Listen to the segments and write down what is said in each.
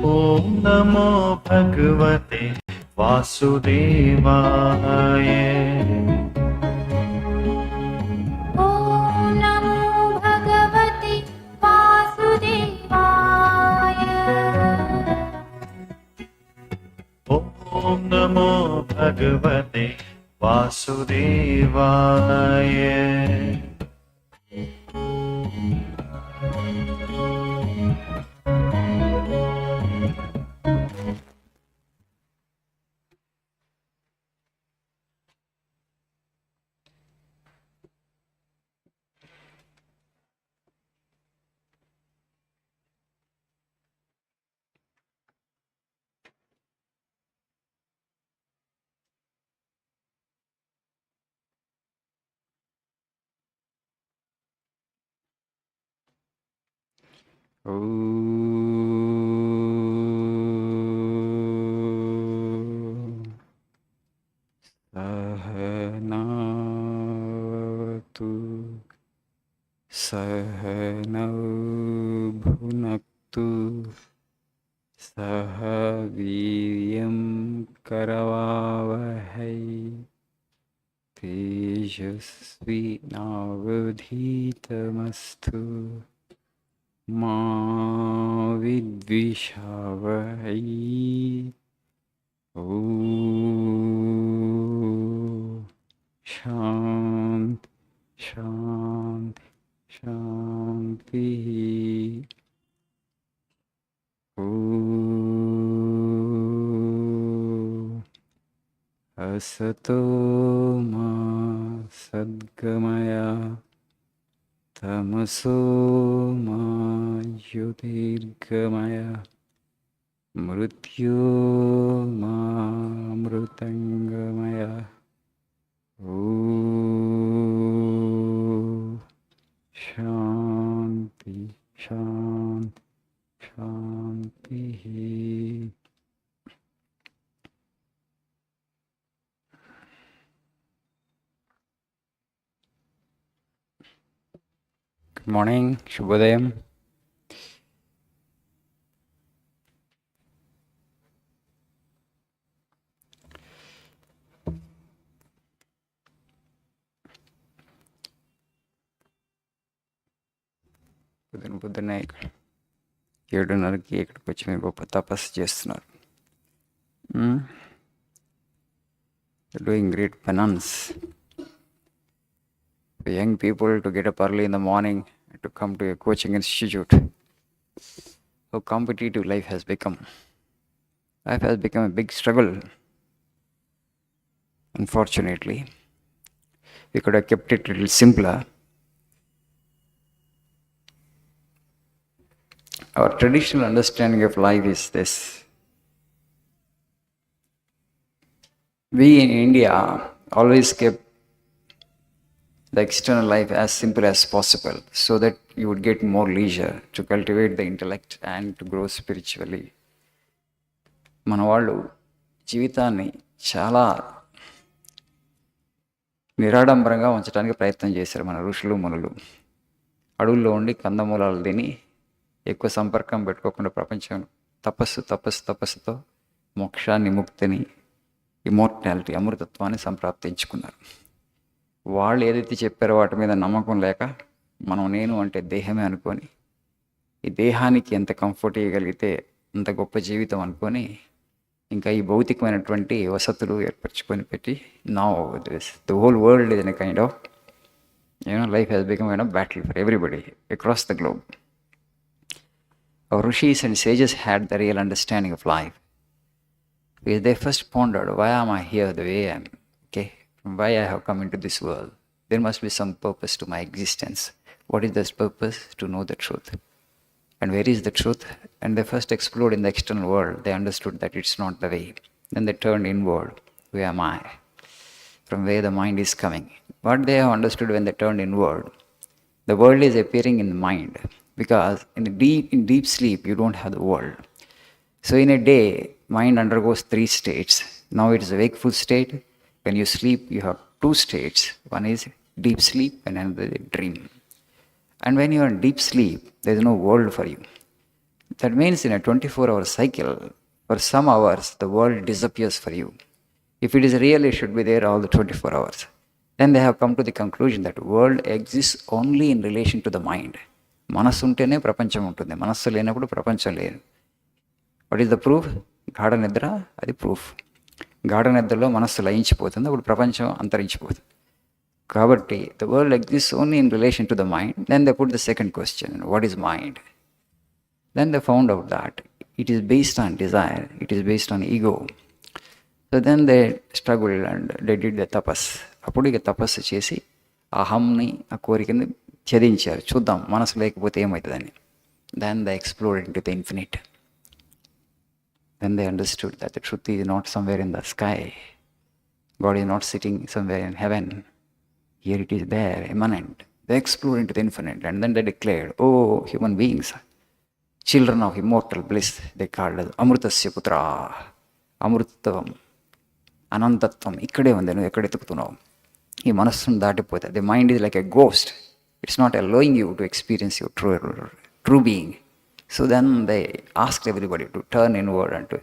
ॐ नमो भगवते वासुदेवाय। ॐ नमो भगवते वासुदेवाय। ॐ नमो भगवते वासुदेवाय। सहनावतु सहनौ भुनक्तु सह वीर्यं करवावहै तेजस्विनावधीतमस्तु मा विद्विषावहै। ॐ शान्ति शान्ति शान्तिः। ॐ असतो मा सद्गमय तमसो मा ज्योतिर्गमय मृत्योर्मामृतङ्गमय। ॐ शान्ति शान्ति शान्तिः। Good morning, Shubhodayam. పొద్దున్నే 7:30కి ఇక్కడికి వచ్చి మీరు గొప్ప తపస్సు చేస్తున్నారు. Doing great penance. For young people to get up early in the morning to come to a coaching institute. How competitive life has become. Life has become a big struggle. Unfortunately, we could have kept it a little simpler. Our traditional understanding of life is this. We in India always kept the external life as simple as possible so that you would get more leisure to cultivate the intellect and to grow spiritually. మన వాళ్ళు జీవితాన్ని చాలా నిరాడంబరంగా ఉంచడానికి ప్రయత్నం చేశారు మన ఋషులు మునులు. అడవుల్లో ఉండి కందమూలాలు తిని ఎక్కువ సంపర్కం పెట్టుకోకుండా ప్రపంచం తపస్సుతో మోక్షాన్ని, ముక్తిని, ఇమోర్టాలిటీ, అమృతత్వాన్ని సంప్రాప్తించుకున్నారు. వాళ్ళు ఏదైతే చెప్పారో వాటి మీద నమ్మకం లేక మనం నేను అంటే దేహమే అనుకొని, ఈ దేహానికి ఎంత కంఫర్ట్ ఇవ్వగలిగితే అంత గొప్ప జీవితం అనుకొని ఇంకా ఈ భౌతికమైనటువంటి వసతులు ఏర్పరచుకొని పెట్టి now the whole world is an kind of life has become kind of battle for everybody across the globe. Our rishis and sages had the real understanding of life. Because they first pondered, why am I here the way I am? Okay, why I have come into this world? There must be some purpose to my existence. What is this purpose? To know the truth. And where is the truth? And they first explored in the external world. They understood that it's not the way. Then they turned inward. Who am I? From where the mind is coming. What they have understood when they turned inward, the world is appearing in the mind. Because in deep sleep, you don't have the world. So in a day, mind undergoes 3 states. Now it is a wakeful state. When you sleep, you have 2 states. One is deep sleep and another is dream. And when you are in deep sleep, there is no world for you. That means in a 24-hour cycle, for some hours, the world disappears for you. If it is real, it should be there all the 24 hours. Then they have come to the conclusion that world exists only in relation to the mind. మనస్సు ఉంటేనే ప్రపంచం ఉంటుంది, మనస్సు లేనప్పుడు ప్రపంచం లేదు. What is the proof? గాఢ నిద్ర, అది ప్రూఫ్. గాఢ నిద్రలో మనస్సు లయించిపోతుంది, అప్పుడు ప్రపంచం అంతరించిపోతుంది. కాబట్టి the world exist only in relation to the mind. Then they put the second question, what is mind? Then they found out that it is based on desire, it is based on ego. So then they struggled and they did the tapas. అప్పుడు ఇక తపస్సు చేసి అహంని, ఆ కోరికని ఛేదించారు. చూద్దాం మనసు లేకపోతే ఏమవుతుందని. Then they explored into the infinite. Then they understood that the truth is not somewhere in the sky. God is not sitting somewhere in heaven. Here it is there, immanent. They explored into the infinite and then they declared, oh, human beings, children of immortal bliss, they called us Amrutasya Putra. అమృతత్వం, అనంతత్వం ఇక్కడే ఉంది, నువ్వు ఎక్కడ ఎత్తుకుతున్నావు? ఈ మనస్సును దాటిపోతే the mind is like a ghost. It's not allowing you to experience your true being. So then they asked everybody to turn inward and to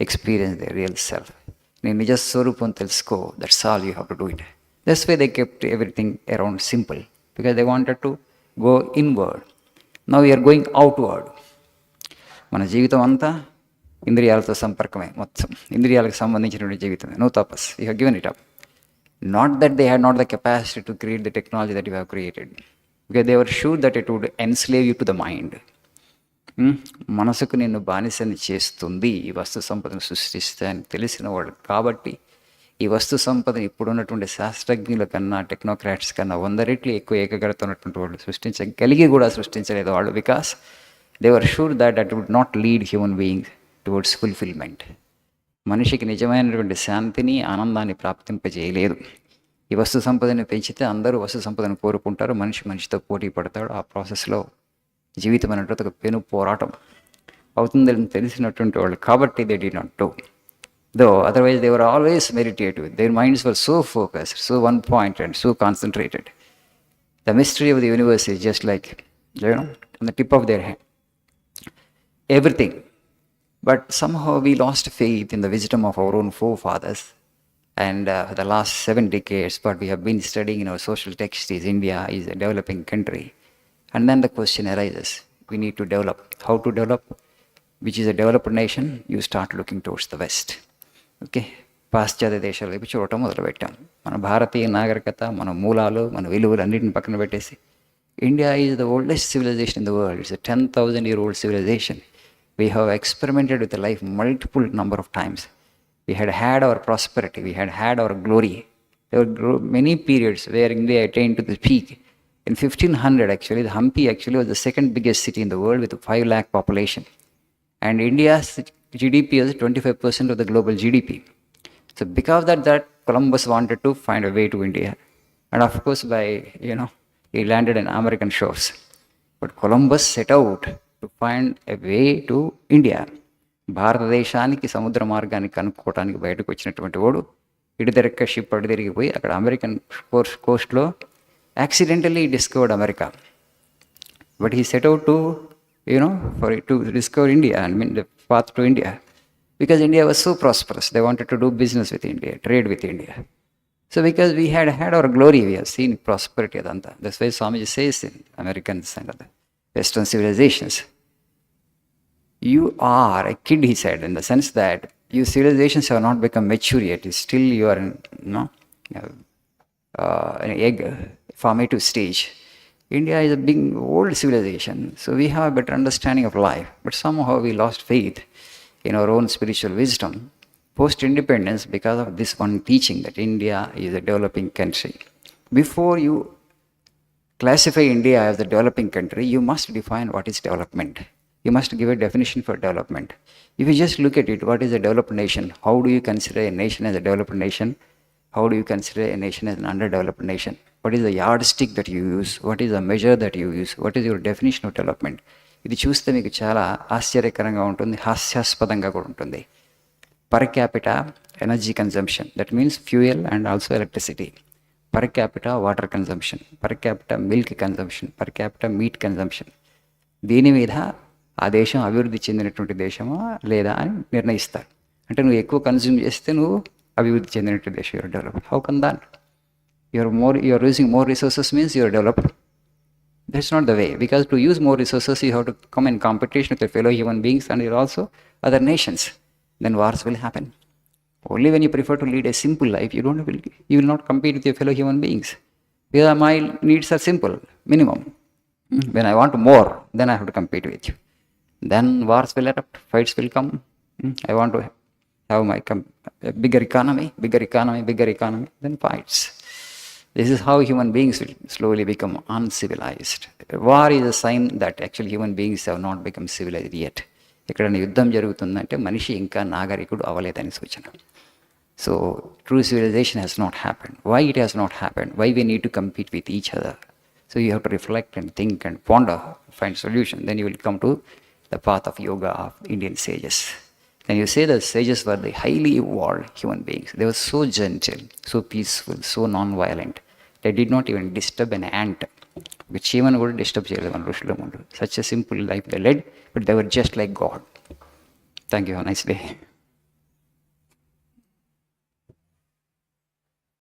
experience the real self. నీ నిజ స్వరూపం తెలుసుకో, that's all you have to do it. That's why they kept everything around simple, because they wanted to go inward. Now we're going outward. మన జీవితం అంతా ఇంద్రియాలతో సంపర్కమే, మొత్తం ఇంద్రియాలకు సంబంధించినటువంటి జీవితమే. No Tapas, you have given it up. Not that they had not the capacity to create the technology that you have created, because they were sure that it would enslave you to the mind. మనసుకు నిన్ను బానిసని చేస్తుంది ఈ వస్తు సంపదను సృష్టిస్తే అని తెలిసిన వాళ్ళు. కాబట్టి ఈ వస్తు సంపదను ఇప్పుడున్నటువంటి శాస్త్రజ్ఞుల కన్నా, టెక్నోక్రాట్స్ కన్నా 100 రెట్లు ఎక్కువ ఏకాగ్రత ఉన్నటువంటి వాళ్ళు సృష్టించగలిగి కూడా సృష్టించలేదు వాళ్ళు. Because they were sure that that would not lead human beings towards fulfillment. మనిషికి నిజమైనటువంటి శాంతిని, ఆనందాన్ని ప్రాప్తింపజేయలేదు. ఈ వస్తు సంపదని పెంచితే అందరూ వస్తు సంపదను కోరుకుంటారు, మనిషి మనిషితో పోటీ పడతాడు. ఆ ప్రాసెస్లో జీవితం అనేటువంటి ఒక పెను పోరాటం అవుతుందని తెలిసినటువంటి వాళ్ళు. కాబట్టి they did not do. Though otherwise they were always meditative. Their minds were so focused, so one point and so concentrated. The mystery of the universe is just like, on the tip of their hand. Everything. But somehow we lost faith in the wisdom of our own forefathers. And for the last 7 decades, what we have been studying in our social text is India is a developing country. And then the question arises, we need to develop. How to develop? Which is a developed nation? You start looking towards the West. Okay, పాశ్చాత్య దేశాల వైపు చూడటం మొదలుపెట్టాం. మన భారతీయ నాగరికత, మన మూలాలు, మన విలువలు అన్నింటిని పక్కన పెట్టేసి India is the oldest civilisation in the world. It's 10,000-year-old civilization. We have experimented with the life multiple number of times. We had our prosperity, we had our glory. There were many periods where India attained to the peak. In 1500 actually, the Hampi actually was the second biggest city in the world with a 5 lakh population. And India's GDP is 25% of the global GDP. So because of that Columbus wanted to find a way to India. And of course he landed in American shores. But Columbus set out to find a way to India. భారతదేశానికి సముద్ర మార్గాన్ని కనుక్కోవడానికి బయటకు వచ్చినటువంటి వాడు ఇటు తిరక్క ship అటు తిరిగిపోయి అక్కడ అమెరికన్ కోస్ట్లో accidentally discovered America. But he set out to to discover India and the path to India, because India was so prosperous. They wanted to do business with India, trade with India. So because we had our glory, we have seen prosperity adanta. That's why Swamiji says in Americans and other Western civilizations, you are a kid, he said, in the sense that you civilizations have not become mature yet. Still you are in an egg formative stage. India is a big old civilization, so we have a better understanding of life. But somehow we lost faith in our own spiritual wisdom post-independence because of this one teaching that India is a developing country. Before you classify India as a developing country, you must define what is development. You must give a definition for development. If you just look at it, what is a developed nation? How do you consider a nation as a developed nation? How do you consider a nation as an underdeveloped nation? What is the yardstick that you use? What is the measure that you use? What is your definition of development? ఇది చూస్తే మీకు చాలా ఆశ్చర్యకరంగా ఉంటుంది, హాస్యాస్పదంగా కూడా ఉంటుంది. Per capita energy consumption, that means fuel and also electricity. Per capita water consumption, per capita milk consumption, per capita meet consumption. దీని మీద ఆ దేశం అభివృద్ధి చెందినటువంటి దేశమా లేదా అని నిర్ణయిస్తారు. అంటే నువ్వు ఎక్కువ కన్జ్యూమ్ చేస్తే నువ్వు అభివృద్ధి చెందినటువంటి దేశం, you are developed. How come that? you're using more resources means you're developed. That's not the way, because to use more resources you have to come in competition with your fellow human beings and also other nations. Then wars will happen. Only when you prefer to lead a simple life, you will not compete with your fellow human beings, because my needs are simple, minimum. When I want more, then I have to compete with you. Then wars will erupt, fights will come. I want to have my bigger economy, then fights. This is how human beings will slowly become uncivilized. War is a sign that actually human beings have not become civilized yet. ఎక్కడైనా యుద్ధం జరుగుతుందంటే మనిషి ఇంకా నాగరికుడు అవ్వలేదని సూచన. So true civilization has not happened. Why it has not happened? Why we need to compete with each other? So you have to reflect and think and ponder, find solution. Then you will come to the path of yoga of Indian sages. Then you say the sages were the highly evolved human beings. They were so gentle, so peaceful, so non-violent. They did not even disturb an ant. Which even would disturb Such a simple life they led, but they were just like God. Thank you. Have a nice day.